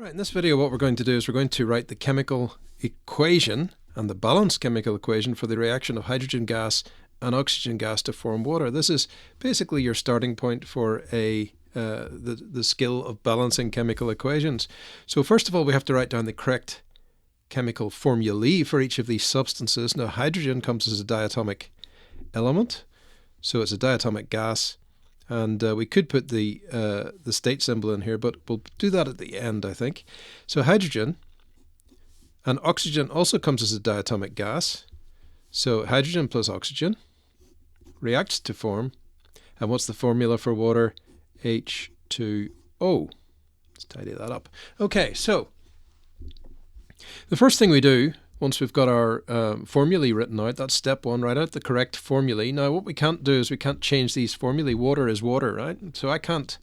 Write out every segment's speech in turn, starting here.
Right, in this video what we're going to do is we're going to write the chemical equation and the balanced chemical equation for the reaction of hydrogen gas and oxygen gas to form water. This is basically your starting point for the skill of balancing chemical equations. So first of all we have to write down the correct chemical formulae for each of these substances. Now hydrogen comes as a diatomic element, so it's a diatomic gas. And we could put the state symbol in here, but we'll do that at the end, I think. So hydrogen and oxygen also comes as a diatomic gas. So hydrogen plus oxygen reacts to form. And what's the formula for water? H2O. Let's tidy that up. Okay, so the first thing we do, once we've got our formulae written out, that's step one, write out the correct formulae. Now what we can't do is we can't change these formulae. Water is water, right? So I can't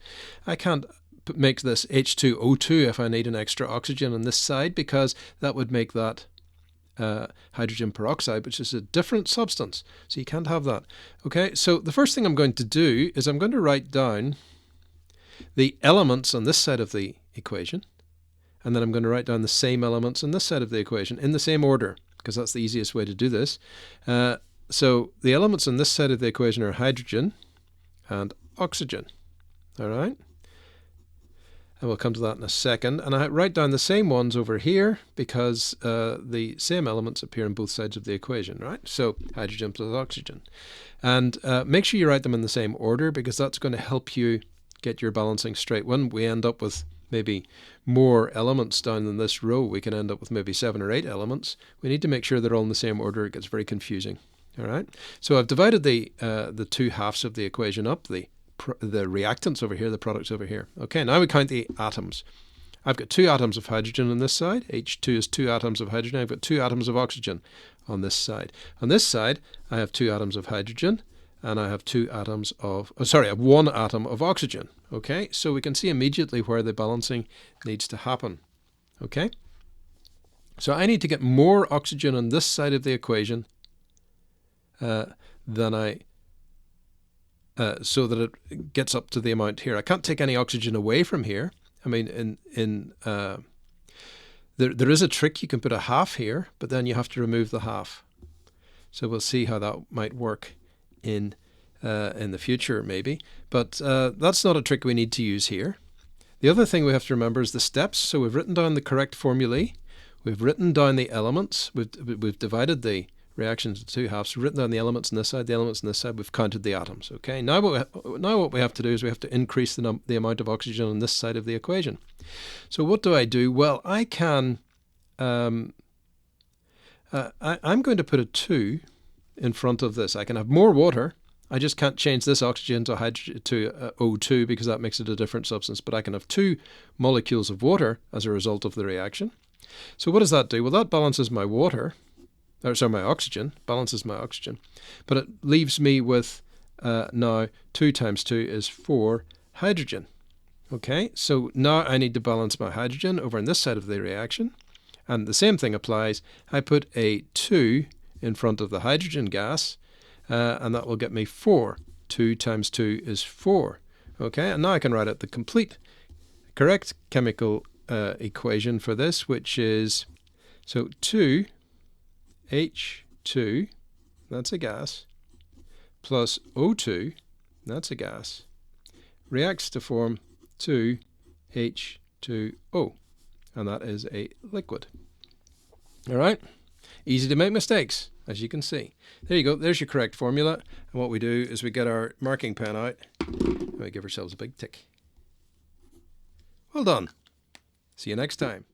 make this H2O2 if I need an extra oxygen on this side, because that would make that hydrogen peroxide, which is a different substance. So you can't have that. Okay, so the first thing I'm going to do is I'm going to write down the elements on this side of the equation. And then I'm going to write down the same elements on this side of the equation in the same order, because that's the easiest way to do this. So the elements on this side of the equation are hydrogen and oxygen. All right? And we'll come to that in a second. And I write down the same ones over here because the same elements appear on both sides of the equation, right? So hydrogen plus oxygen. And make sure you write them in the same order, because that's going to help you get your balancing straight. When we end up with maybe more elements down in this row, we can end up with maybe 7 or 8 elements. We need to make sure they're all in the same order. It gets very confusing. All right. So I've divided the two halves of the equation up, the reactants over here, the products over here. Okay, now we count the atoms. I've got 2 atoms of hydrogen on this side. H2 is 2 atoms of hydrogen. I've got 2 atoms of oxygen on this side. On this side, I have 2 atoms of hydrogen, and I have 2 atoms of, I have 1 atom of oxygen. Okay, so we can see immediately where the balancing needs to happen. Okay, so I need to get more oxygen on this side of the equation than so that it gets up to the amount here. I can't take any oxygen away from here. I mean, there is a trick. You can put a half here, but then you have to remove the half. So we'll see how that might work in the future maybe, but that's not a trick we need to use here. The other thing we have to remember is the steps. So we've written down the correct formulae, we've written down the elements, we've divided the reactions into 2 halves, we've written down the elements on this side, the elements on this side, we've counted the atoms. Okay, now what we have to do is we have to increase the amount of oxygen on this side of the equation. So what do I do? Well, I can I'm going to put a 2 in front of this. I can have more water. I just can't change this oxygen to O2 because that makes it a different substance, but I can have 2 molecules of water as a result of the reaction. So what does that do? Well, that balances my my oxygen, balances my oxygen, but it leaves me with now 2 times 2 is 4 hydrogen. Okay, so now I need to balance my hydrogen over on this side of the reaction, and the same thing applies. I put a 2 in front of the hydrogen gas, and that will get me 4. 2 times 2 is 4. Okay, and now I can write out the correct chemical equation for this, which is, so 2H2, that's a gas, plus O2, that's a gas, reacts to form 2H2O, and that is a liquid. All right, easy to make mistakes, as you can see. There you go, there's your correct formula. And what we do is we get our marking pen out and we give ourselves a big tick. Well done. See you next time.